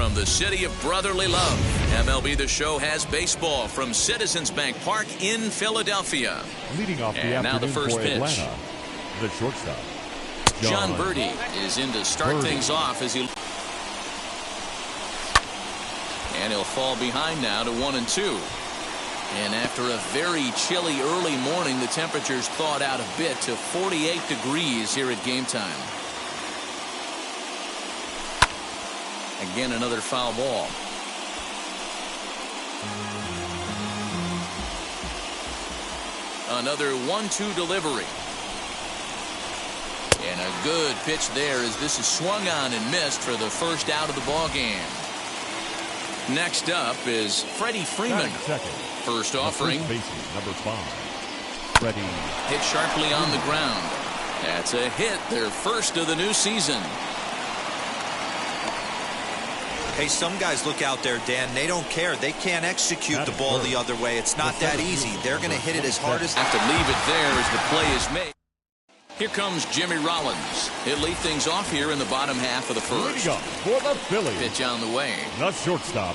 from the city of brotherly love. MLB The Show has baseball from Citizens Bank Park in Philadelphia. Leading off the and now the first pitch. Atlanta, the shortstop, John Birdie is in to start things off as he. And he'll fall behind now to 1-2. And after a very chilly early morning, the temperatures thawed out a bit to 48 degrees here at game time. Again, another foul ball. Another 1-2 delivery. And a good pitch there as this is swung on and missed for the first out of the ball game. Next up is Freddie Freeman. First offering. Number 5. Freddie. Hit sharply on the ground. That's a hit, their first of the new season. Hey, some guys look out there, Dan. They don't care. They can't execute the ball the other way. It's not that easy. They're going to hit it as hard as. Have to leave it there as the play is made. Here comes Jimmy Rollins. He'll lead things off here in the bottom half of the first. For the Phillies. Pitch on the way. The shortstop,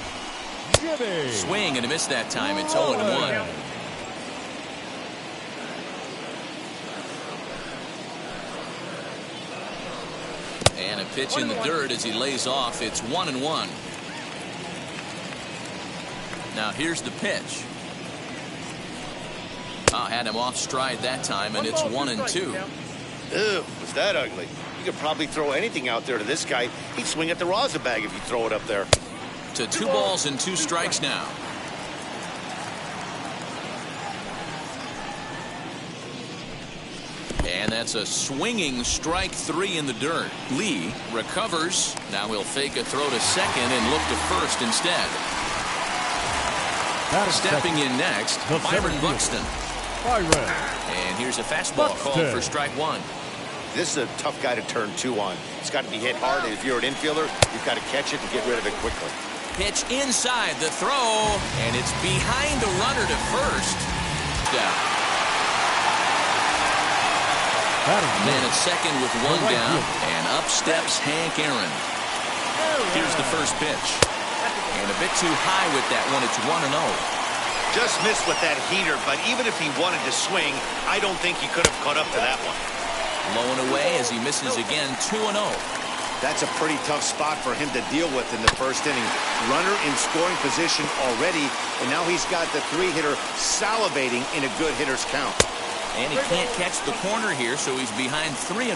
Jimmy. Swing and a miss that time. It's 0-1. And a pitch in the dirt as he lays off. It's 1-1. Now here's the pitch. Had him off stride that time, and it's 1-2. Ew, was that ugly? You could probably throw anything out there to this guy. He'd swing at the rosin bag if you throw it up there. To 2 balls and 2 strikes now. And that's a swinging strike 3 in the dirt. Lee recovers. Now he'll fake a throw to second and look to first instead. Stepping in next, Byron Buxton. And here's a fastball called for strike 1. This is a tough guy to turn 2 on. It's got to be hit hard, and if you're an infielder, you've got to catch it and get rid of it quickly. Pitch inside the throw, and it's behind the runner to first. Down. Man at second with 1 down, and up steps Hank Aaron. Here's the first pitch. And a bit too high with that one. It's 1-0. Just missed with that heater, but even if he wanted to swing, I don't think he could have caught up to that one. Low and away as he misses again, 2-0. That's a pretty tough spot for him to deal with in the first inning. Runner in scoring position already, and now he's got the 3-hitter salivating in a good hitter's count. And he can't catch the corner here, so he's behind 3-1.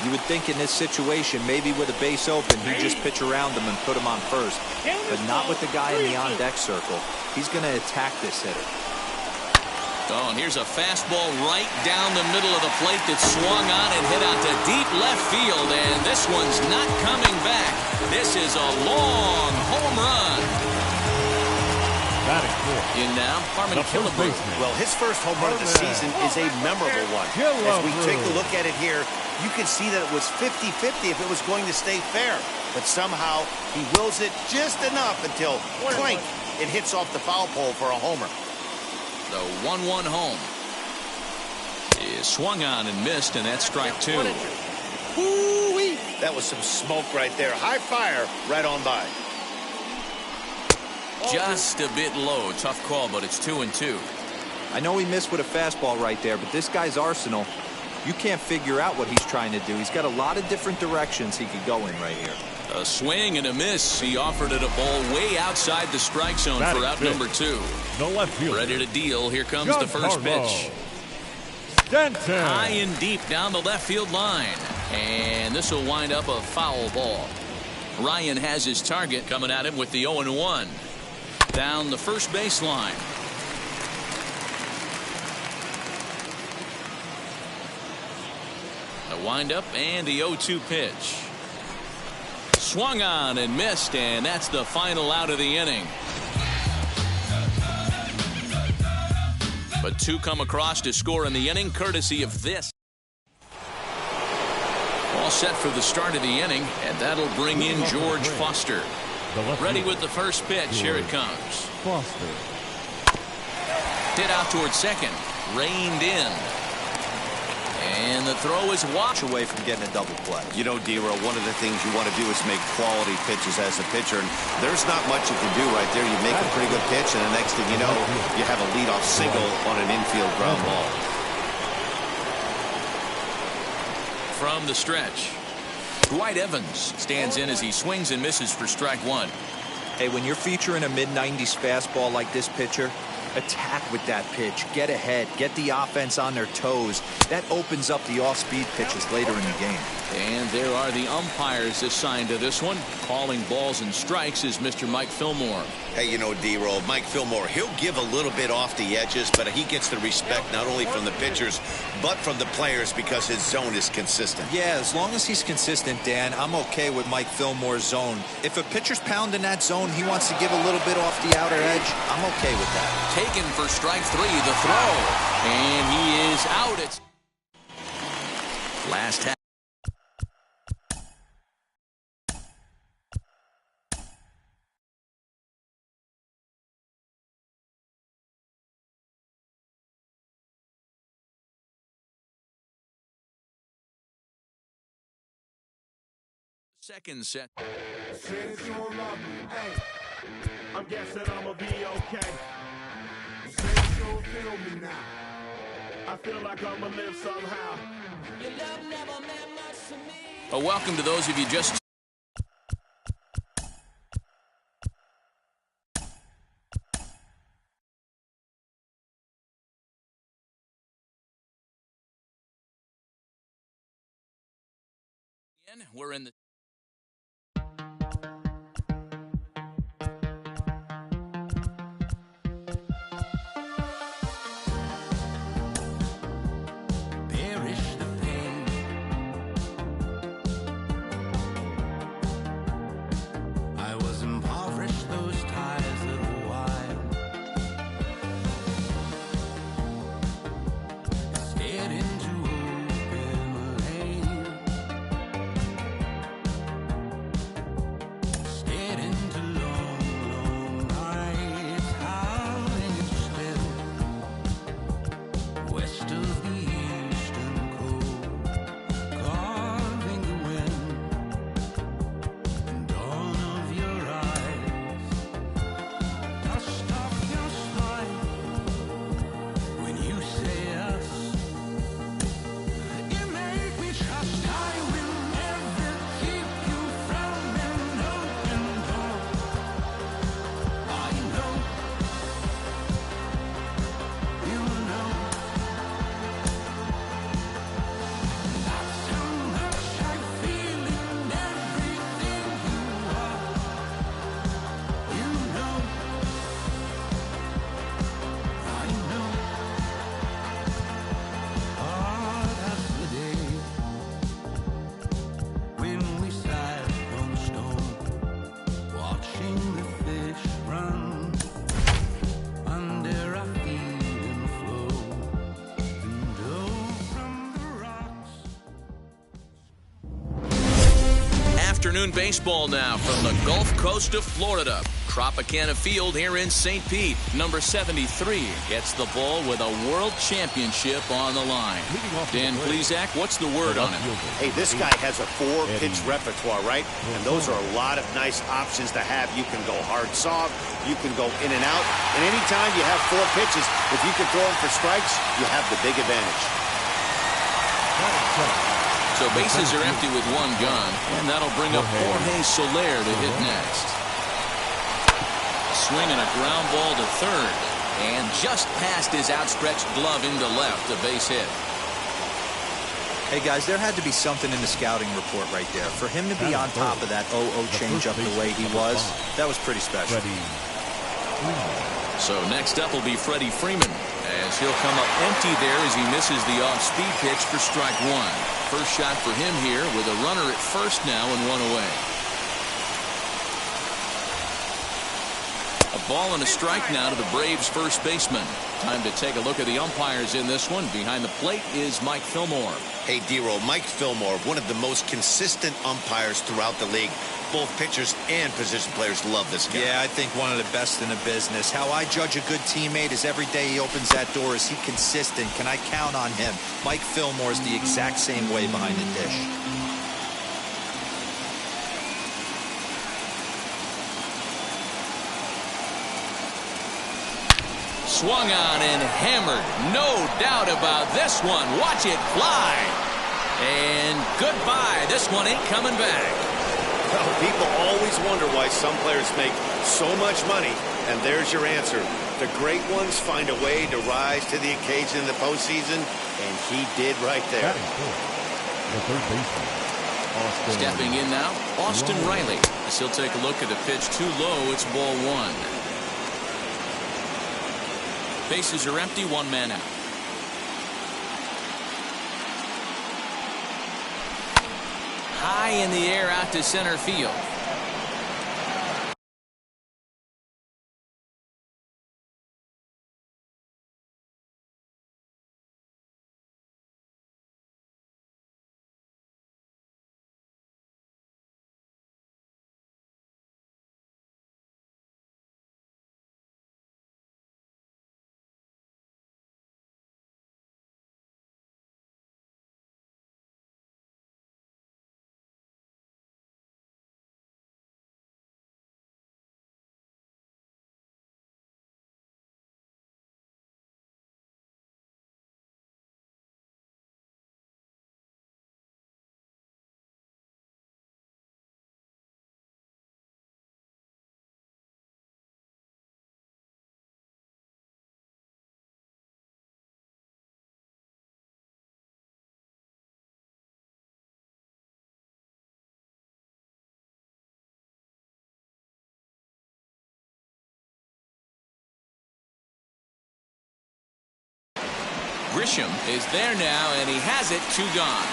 You would think in this situation, maybe with a base open, he'd just pitch around him and put him on first. But not with the guy in the on-deck circle. He's going to attack this hitter. Oh, and here's a fastball right down the middle of the plate that swung on and hit out to deep left field. And this one's not coming back. This is a long home run. In now, Harmon Killebrew. Well, his first home run of the season is a memorable one. As we take a look at it here, you can see that it was 50-50 if it was going to stay fair. But somehow, he wills it just enough until, clink, it hits off the foul pole for a homer. The 1-1 home is swung on and missed, and that's strike 2. Woo-wee. That was some smoke right there. High fire right on by. Just a bit low. Tough call, but it's 2-2. I know he missed with a fastball right there, but this guy's arsenal, you can't figure out what he's trying to do. He's got a lot of different directions he could go in right here. A swing and a miss. He offered it a ball way outside the strike zone for out number 2. The left field. Ready to deal. Here comes the first pitch. High and deep down the left field line. And this will wind up a foul ball. Ryan has his target coming at him with the 0-1. Down the first baseline. A windup and the 0-2 pitch. Swung on and missed, and that's the final out of the inning. But 2 come across to score in the inning, courtesy of this. All set for the start of the inning, and that'll bring in George Foster. Ready with the first pitch. Here it comes. Foster. Hit out towards second. Reined in. And the throw is watch away from getting a double play. You know, D-Roll, one of the things you want to do is make quality pitches as a pitcher, and there's not much you can do right there. You make a pretty good pitch, and the next thing you know, you have a leadoff single on an infield ground ball. From the stretch, Dwight Evans stands in as he swings and misses for strike one. Hey, when you're featuring a mid-90s fastball like this pitcher, attack with that pitch. Get ahead. Get the offense on their toes. That opens up the off-speed pitches later in the game. And there are the umpires assigned to this one. Calling balls and strikes is Mr. Mike Fillmore. Hey, you know, D-Roll, Mike Fillmore, he'll give a little bit off the edges, but he gets the respect not only from the pitchers, but from the players because his zone is consistent. Yeah, as long as he's consistent, Dan, I'm okay with Mike Fillmore's zone. If a pitcher's pounding that zone, he wants to give a little bit off the outer edge, I'm okay with that. Taken for strike three, the throw. And he is out. It's last half. Second set. Since you don't love me, hey, I'm guessing I'ma be okay. Since you don't feel me now, I feel like I'ma live somehow. Your love never meant much to me. A welcome to those of you just. We're in the. Afternoon baseball now from the Gulf Coast of Florida. Tropicana Field here in St. Pete. Number 73 gets the ball with a world championship on the line. Dan Plesac, what's the word on it? Hey, this guy has a 4-pitch repertoire, right? And those are a lot of nice options to have. You can go hard soft, you can go in and out. And anytime you have 4 pitches, if you can throw them for strikes, you have the big advantage. So bases are empty with one gun, and that'll bring up Jorge Soler to hit next. Swinging a ground ball to third, and just past his outstretched glove into left, a base hit. Hey, guys, there had to be something in the scouting report right there. For him to be on top of that 0-0 changeup the way he was, that was pretty special. So next up will be Freddie Freeman, as he'll come up empty there as he misses the off-speed pitch for strike one. First shot for him here with a runner at first now and 1 away. A ball and a strike now to the Braves first baseman. Time to take a look at the umpires in this one. Behind the plate is Mike Fillmore. Hey, D-Roll, Mike Fillmore, one of the most consistent umpires throughout the league. Both pitchers and position players love this guy. Yeah, I think one of the best in the business. How I judge a good teammate is every day he opens that door. Is he consistent? Can I count on him? Mike Fillmore is the exact same way behind the dish. Swung on and hammered. No doubt about this one. Watch it fly. And goodbye. This one ain't coming back. Well, people always wonder why some players make so much money, and there's your answer. The great ones find a way to rise to the occasion in the postseason, and he did right there. The third baseman, Austin. Stepping in now, Austin Riley. As he'll take a look at the pitch too low. It's ball one. Bases are empty, one man out. High in the air out to center field. Grisham is there now, and he has it. Two gone.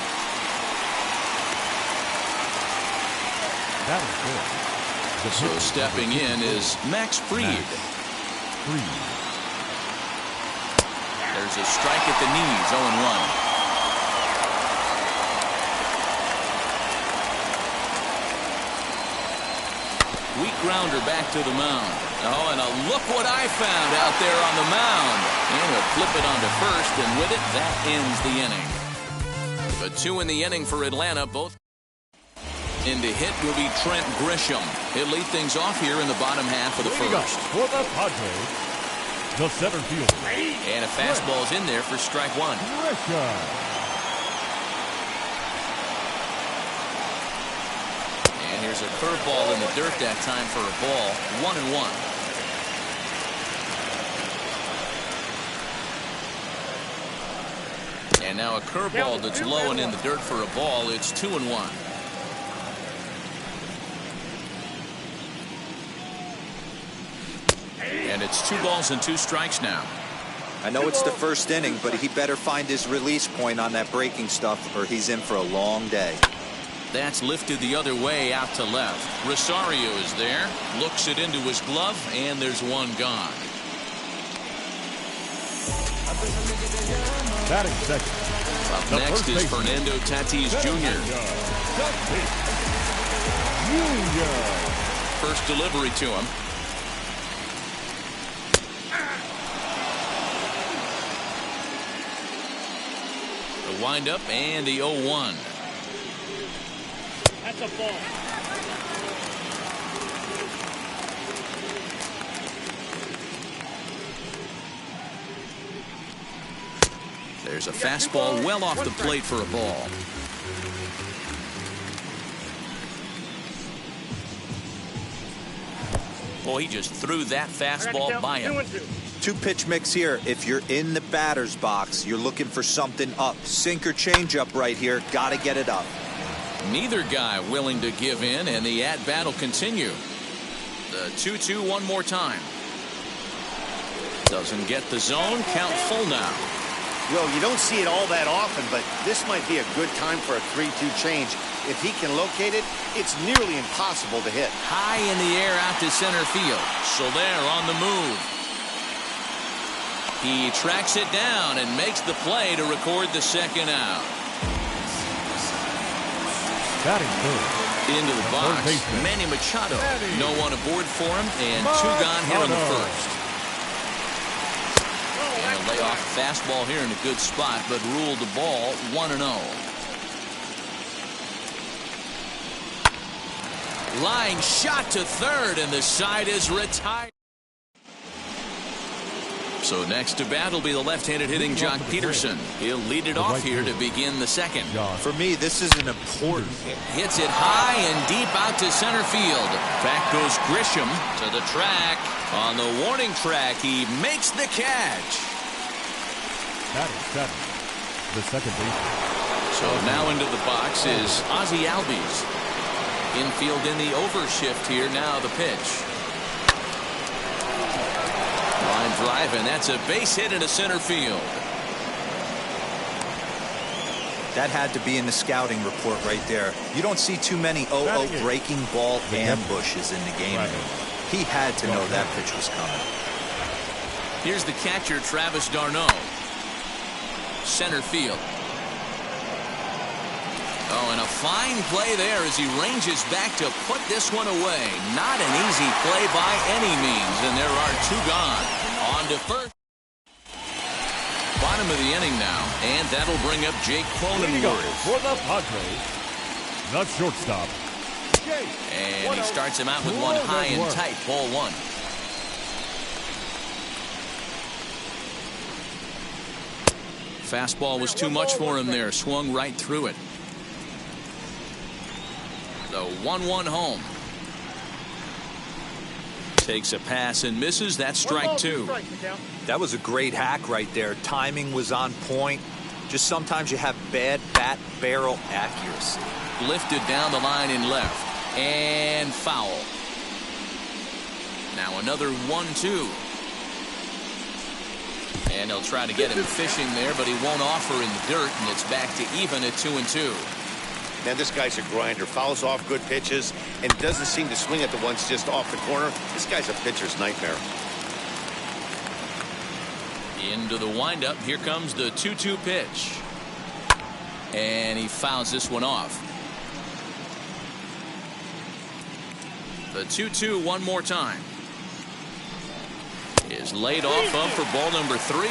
That is good. So stepping in is Max Fried. There's a strike at the knees. 0-1. Weak grounder back to the mound. Oh, and look what I found out there on the mound. And he'll flip it onto first, and with it, that ends the inning. The two in the inning for Atlanta, both. In to hit will be Trent Grisham. He'll lead things off here in the bottom half of the first. For the Padres, the center fielder. And a fastball's in there for strike one. Grisham. And here's a curveball in the dirt that time for a ball. 1-1. And now a curveball that's low and in the dirt for a ball. It's 2-1. And it's 2 balls and 2 strikes now. I know it's the first inning, but he better find his release point on that breaking stuff, or he's in for a long day. That's lifted the other way out to left. Rosario is there, looks it into his glove, and there's one gone. Batting second. Up next is Fernando Tatis Jr. First delivery to him. The windup and the 0-1. That's a ball. There's a fastball well off the plate for a ball. Boy, he just threw that fastball by him. 2-pitch mix here. If you're in the batter's box, you're looking for something up. Sinker changeup right here. Got to get it up. Neither guy willing to give in, and the at-bat will continue. The 2-2 one more time. Doesn't get the zone. Count full now. Well, you don't see it all that often, but this might be a good time for a 3-2 change. If he can locate it, it's nearly impossible to hit. High in the air out to center field. Soler on the move. He tracks it down and makes the play to record the second out. Batting third. Into the box, Manny Machado. No one aboard for him, and two gone here in the first. And a layoff fastball here in a good spot, but ruled the ball 1-0. Line shot to third, and the side is retired. So next to bat will be the left-handed hitting Jock Peterson. He'll lead it off here to begin the second. For me, this is an important hit. Hits it high and deep out to center field. Back goes Grisham to the track. On the warning track, he makes the catch. Batting seven, the second baseman. So now into the box is Ozzie Albies. Infield in the overshift here. Now the pitch. Line drive, and that's a base hit into center field. That had to be in the scouting report right there. You don't see too many 0-0 breaking ball ambushes in the game. He had to know that pitch was coming. Here's the catcher, Travis d'Arnaud. Center field. Oh, and a fine play there as he ranges back to put this one away. Not an easy play by any means, and there are two gone. On to first. Bottom of the inning now, and that'll bring up Jake Cronenworth. For the Padres, the shortstop. And he starts him out with one high and tight, ball one. Fastball was too much for him there, swung right through it. The 1-1 home. Takes a pass and misses. That's strike two. That was a great hack right there. Timing was on point. Just sometimes you have bad bat barrel accuracy. Lifted down the line in left. And foul. Now another 1-2. And he'll try to get him fishing there, but he won't offer in the dirt, and it's back to even at 2-2. Man, this guy's a grinder. Fouls off good pitches and doesn't seem to swing at the ones just off the corner. This guy's a pitcher's nightmare. Into the windup. Here comes the 2-2 pitch. And he fouls this one off. The 2-2 one more time. Is laid off up for ball number 3.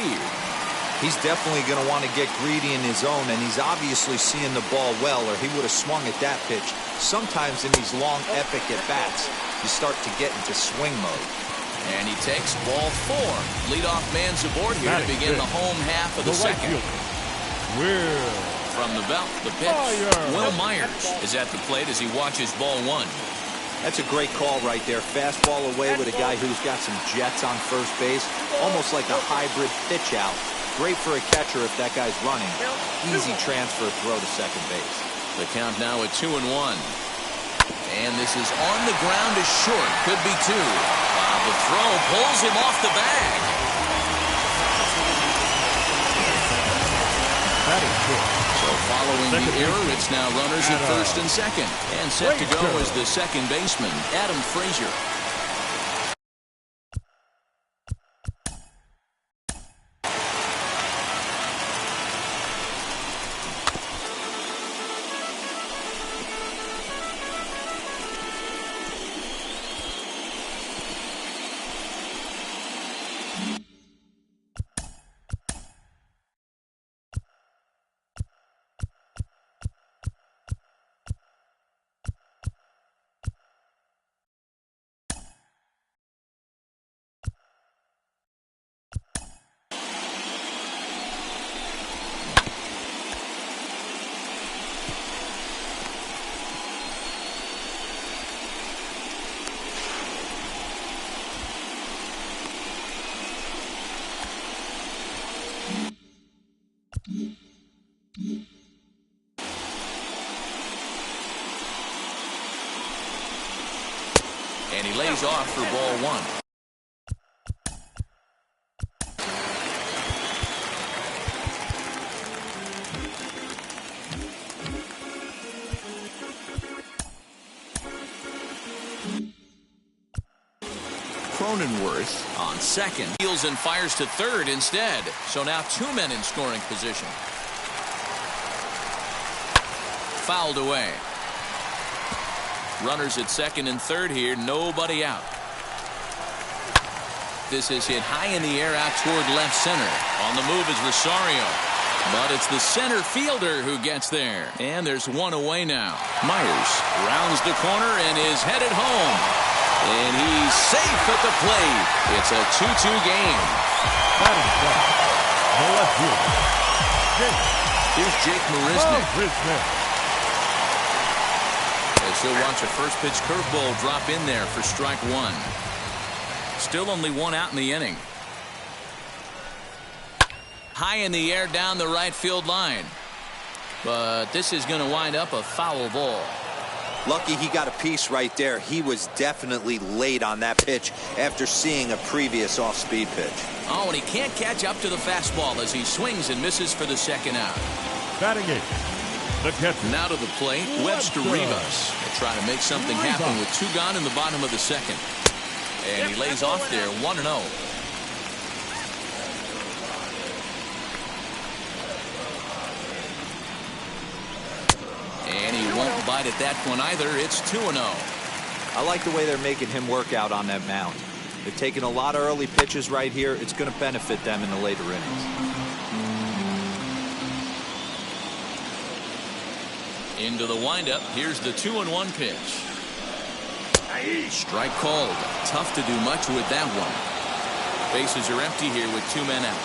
He's definitely going to want to get greedy in his own, and he's obviously seeing the ball well, or he would have swung at that pitch. Sometimes in these long, epic at-bats, you start to get into swing mode. And he takes ball 4. Leadoff man's aboard here to begin the home half of the second. From the belt, the pitch. Will Myers is at the plate as he watches ball 1. That's a great call right there. Fastball away with a guy who's got some jets on first base, almost like a hybrid pitch out. Great for a catcher if that guy's running. Easy transfer throw to second base. The count now at 2-1. And this is on the ground to short. Could be 2. The throw pulls him off the bag. So following the error, it's now runners at first and second. And set to go is the second baseman, Adam Frazier. And he lays off for ball 1. Cronenworth on second. Heels and fires to third instead. So now 2 men in scoring position. Fouled away. Runners at second and third here. Nobody out. This is hit high in the air out toward left center. On the move is Rosario. But it's the center fielder who gets there. And there's one away now. Myers rounds the corner and is headed home. And he's safe at the plate. It's a 2-2 game. The left fielder. Here's Jake Marisnick. As he'll watch a first pitch curveball drop in there for strike one. Still only one out in the inning. High in the air down the right field line. But this is going to wind up a foul ball. Lucky he got a piece right there. He was definitely late on that pitch after seeing a previous off-speed pitch. Oh, and he can't catch up to the fastball as he swings and misses for the second out. Batting eight. The catcher. Now to the plate, Webster Rivas. They try to make something happen with 2 gone in the bottom of the second. And he lays off there 1-0. And he won't bite at that one either. It's 2-0. I like the way they're making him work out on that mound. They're taking a lot of early pitches right here. It's going to benefit them in the later innings. Into the windup. Here's the 2-1 pitch. Strike called. Tough to do much with that one. Bases are empty here with 2 men out.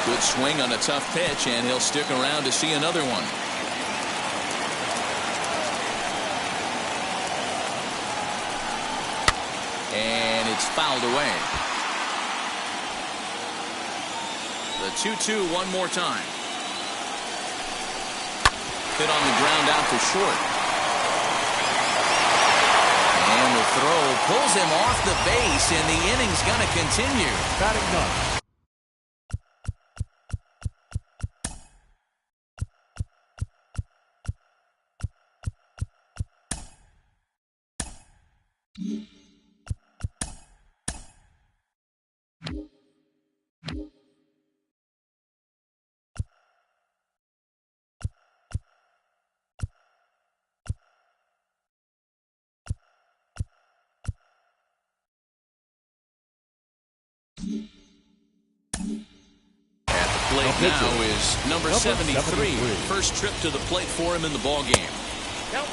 Good swing on a tough pitch, and he'll stick around to see another one. And it's fouled away. The 2-2 one more time. Hit on the ground out to short. And the throw pulls him off the base, and the inning's going to continue. Batting ninth. At the plate now is number 73. First trip to the plate for him in the ball game.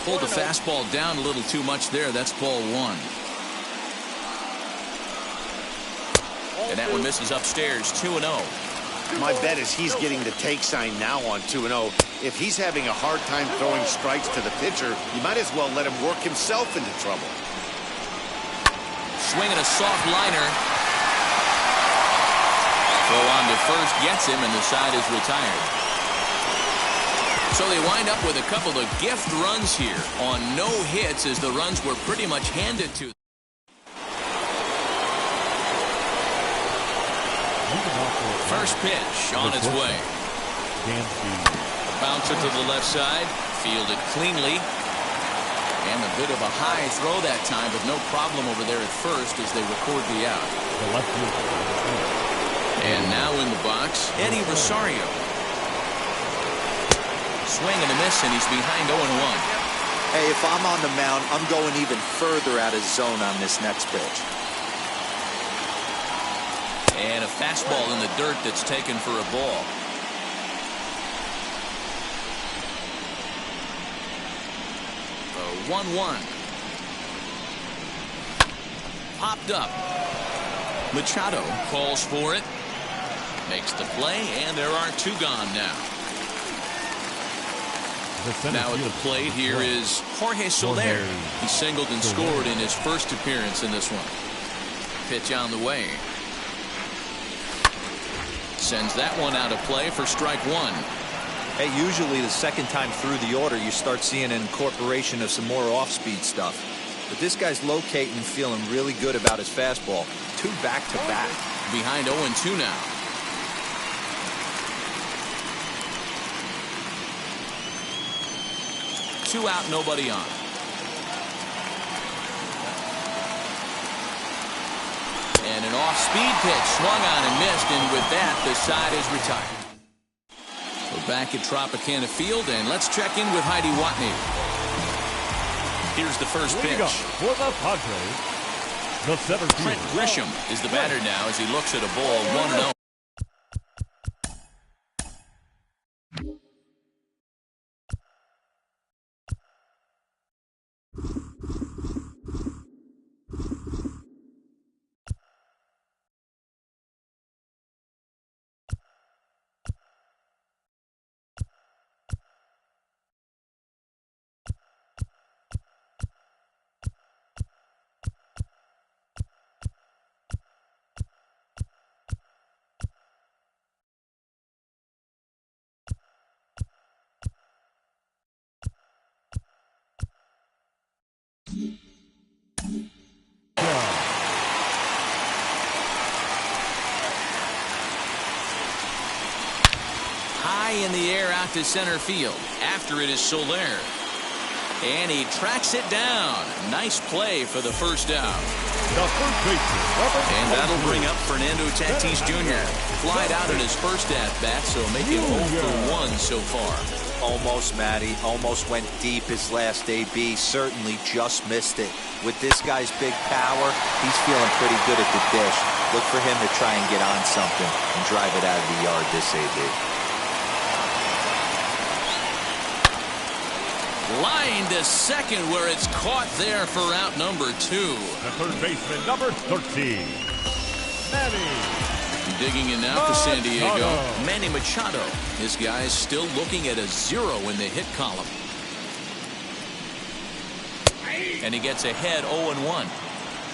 Pulled the fastball down a little too much there. That's ball one. And that one misses upstairs. 2-0. My bet is he's getting the take sign now on 2-0. If he's having a hard time throwing strikes to the pitcher, you might as well let him work himself into trouble. Swinging a soft liner. Throw on to first gets him, and the side is retired. So they wind up with a couple of gift runs here on no hits as the runs were pretty much handed to them. First pitch on its way. Bouncer to the left side. Fielded cleanly. And a bit of a high throw that time, but no problem over there at first as they record the out. And now in the box, Eddie Rosario. Swing and a miss, and he's behind 0-1. Hey, if I'm on the mound, I'm going even further out of zone on this next pitch. And a fastball in the dirt that's taken for a ball. A 1-1. Popped up. Machado calls for it. Makes the play, and there are 2 gone now. Now at the plate here is Jorge Soler. He singled and scored in his first appearance in this one. Pitch on the way. Sends that one out of play for strike one. Hey, usually the second time through the order, you start seeing an incorporation of some more off-speed stuff. But this guy's locating and feeling really good about his fastball. 2 back-to-back. Behind 0-2 now. Two out, nobody on. Off-speed pitch, swung on and missed, and with that, the side is retired. We're back at Tropicana Field, and let's check in with Heidi Watney. Here's the first pitch. For the Padres, the center Trent fielder, Grisham is the batter now as he looks at a ball 1-0. High in the air out to center field. After it is Soler. And he tracks it down. Nice play for the first out. the first baseman. And that'll bring up Fernando Tatis Jr. Flied out in his first at-bat, so making 0 for 1 so far. Almost, Matty. Almost went deep his last AB. Certainly just missed it. With this guy's big power, he's feeling pretty good at the dish. Look for him to try and get on something and drive it out of the yard this AB. Line to second where it's caught there for out number 2. The third baseman, number 13, Manny. Digging in now for San Diego, Manny Machado. This guy is still looking at a 0 in the hit column. And he gets ahead 0-1.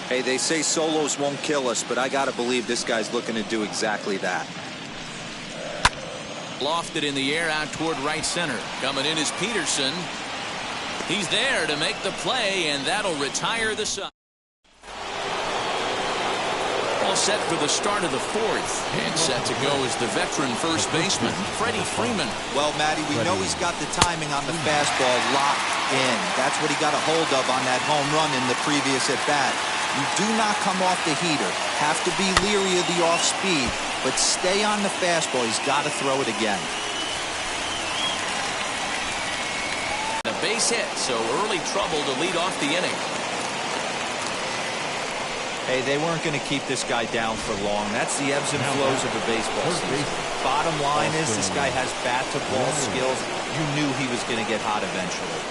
Hey, they say solos won't kill us, but I gotta believe this guy's looking to do exactly that. Lofted in the air out toward right center. Coming in is Peterson. He's there to make the play, and that'll retire the side. All set for the start of the 4th. And set to go is the veteran first baseman, Freddie Freeman. Well, Matty, we know he's got the timing on the fastball locked in. That's what he got a hold of on that home run in the previous at-bat. You do not come off the heater. Have to be leery of the off-speed, but stay on the fastball. He's got to throw it again. A base hit, so early trouble to lead off the inning. Hey, they weren't going to keep this guy down for long. That's the ebbs and flows of a baseball season. Bottom line is this guy has bat-to-ball skills. You knew he was going to get hot eventually.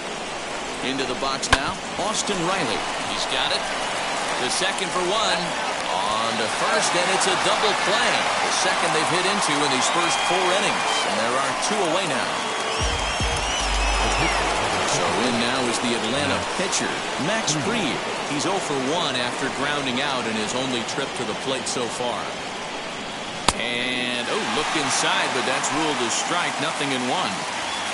Into the box now, Austin Riley. He's got it. The second for 1. On to first, and it's a double play. The second they've hit into in these first 4 innings. And there are 2 away now. So in now is the Atlanta pitcher, Max Fried. He's 0 for 1 after grounding out in his only trip to the plate so far. And, look inside, but that's ruled as strike, 0-1.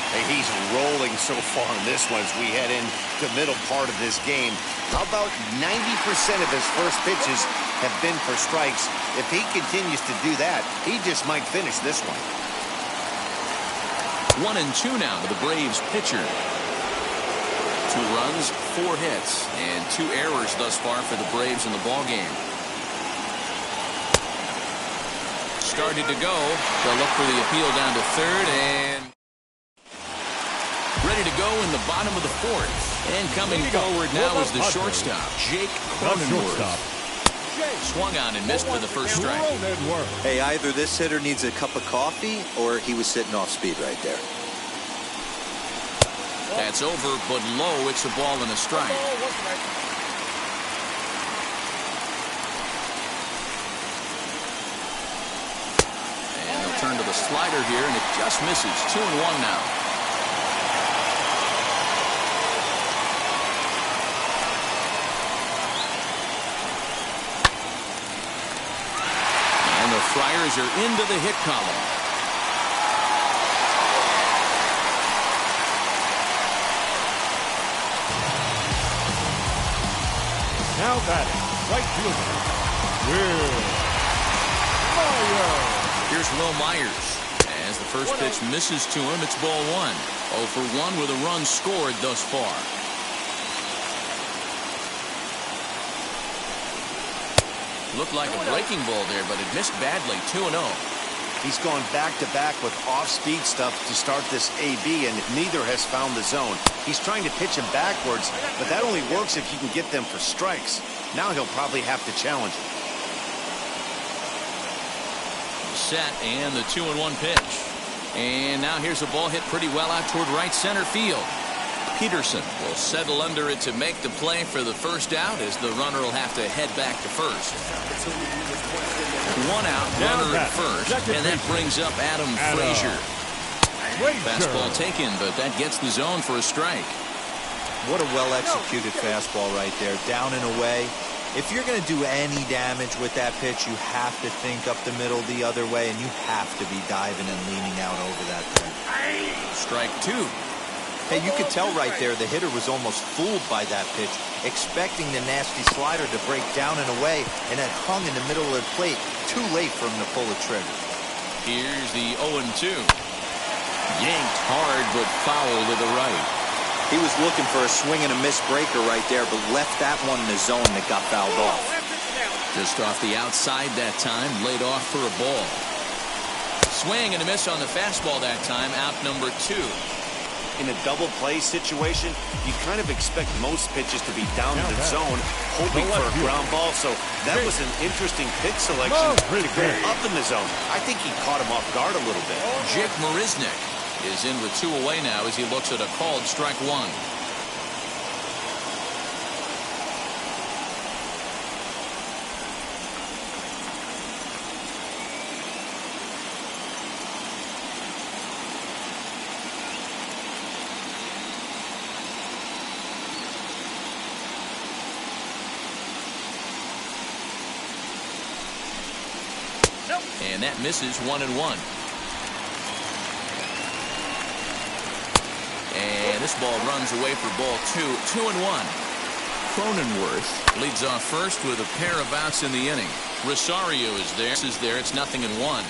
Hey, he's rolling so far in this one as we head into the middle part of this game. How about 90% of his first pitches have been for strikes? If he continues to do that, he just might finish this one. 1-2 now to the Braves pitcher. 2 runs, 4 hits, and 2 errors thus far for the Braves in the ballgame. Started to go. They'll look for the appeal down to third, and ready to go in the bottom of the 4th. And coming forward now is the shortstop, Jake Cronenworth. Swung on and missed for the first strike. Hey, either this hitter needs a cup of coffee or he was sitting off speed right there. That's over, but low. It's a ball and a strike. And they'll turn to the slider here, and it just misses. 2-1 now. And the Friars are into the hit column. Now batting, right fielder, Will Myers. Here's Will Myers. As the first pitch misses to him, it's ball 1. 0 for 1 with a run scored thus far. Looked like a breaking ball there, but it missed badly. 2-0. He's gone back-to-back with off-speed stuff to start this AB, and neither has found the zone. He's trying to pitch him backwards, but that only works if you can get them for strikes. Now he'll probably have to challenge him. Set, and the 2-1 pitch. And now here's a ball hit pretty well out toward right center field. Peterson will settle under it to make the play for the first out, as the runner will have to head back to first. 1 out, runner at first, and that brings up Adam Frazier. Fastball taken, but that gets the zone for a strike. What a well-executed fastball right there, down and away. If you're going to do any damage with that pitch, you have to think up the middle the other way, and you have to be diving and leaning out over that thing. Strike 2. Hey, you could tell right there the hitter was almost fooled by that pitch, expecting the nasty slider to break down and away, and it hung in the middle of the plate. Too late for him to pull the trigger. Here's the 0-2. Yanked hard, but foul to the right. He was looking for a swing and a miss breaker right there, but left that one in the zone that got fouled off. Just off the outside that time, laid off for a ball. Swing and a miss on the fastball that time, out number 2. In a double play situation, you kind of expect most pitches to be down in the zone, hoping for a ground ball. So that was an interesting pitch selection to go up in the zone. I think he caught him off guard a little bit. Jake Marisnick is in with 2 away now as he looks at a called strike 1. And that misses 1-1. And this ball runs away for ball 2. 2-1. Cronenworth leads off first with a pair of outs in the inning. Rosario is there. This is there. It's 0-1.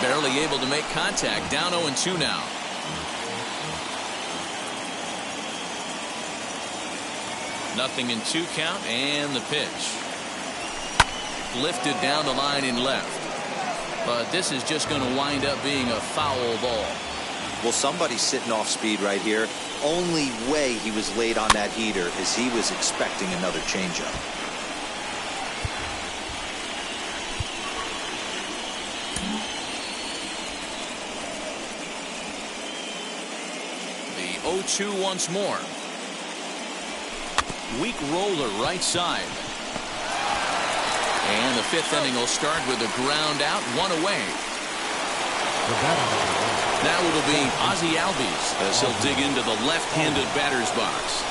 Barely able to make contact. Down 0-2 now. Nothing in 2 count, and the pitch. Lifted down the line in left. But this is just going to wind up being a foul ball. Well, somebody's sitting off speed right here. Only way he was late on that heater is he was expecting another changeup. The 0-2 once more. Weak roller right side. And the 5th inning will start with a ground out, 1 away. Now it'll be Ozzie Albies as he'll dig into the left-handed batter's box.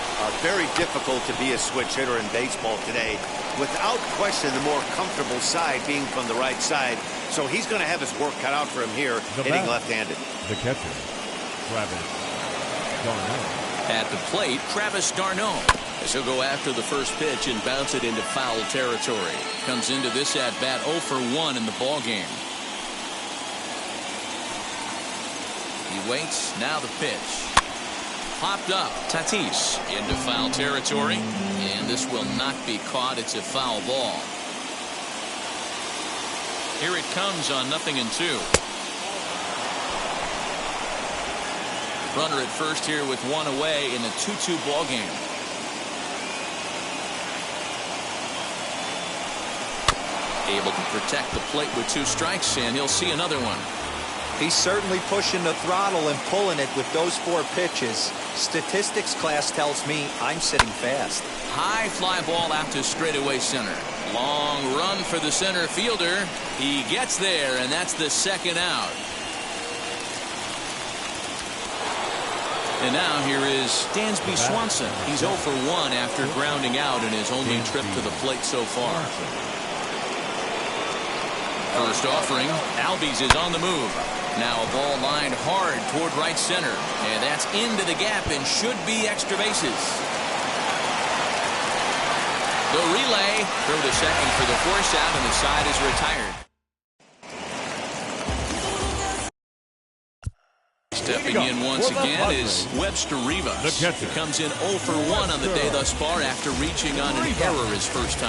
Very difficult to be a switch hitter in baseball today. Without question, the more comfortable side being from the right side. So he's going to have his work cut out for him here, hitting left-handed. The catcher, Travis d'Arnaud. At the plate, Travis d'Arnaud, as he'll go after the first pitch and bounce it into foul territory. Comes into this at-bat 0 for 1 in the ball game. He waits. Now the pitch. Popped up. Tatis into foul territory. And this will not be caught. It's a foul ball. Here it comes on 0-2. Runner at first here with 1 away in a 2-2 ball game. Able to protect the plate with 2 strikes, and he'll see another one. He's certainly pushing the throttle and pulling it with those 4 pitches. Statistics class tells me I'm sitting fast. High fly ball out to straightaway center. Long run for the center fielder. He gets there, and that's the 2nd out. And now here is Dansby Swanson. He's 0 for 1 after grounding out in his only trip to the plate so far. First offering, Albies is on the move. Now a ball lined hard toward right center. And that's into the gap and should be extra bases. The relay, throw to second for the force out, and the side is retired. Stepping in once again is Webster Rivas. He comes in 0 for 1 on the day thus far after reaching on an error his first time.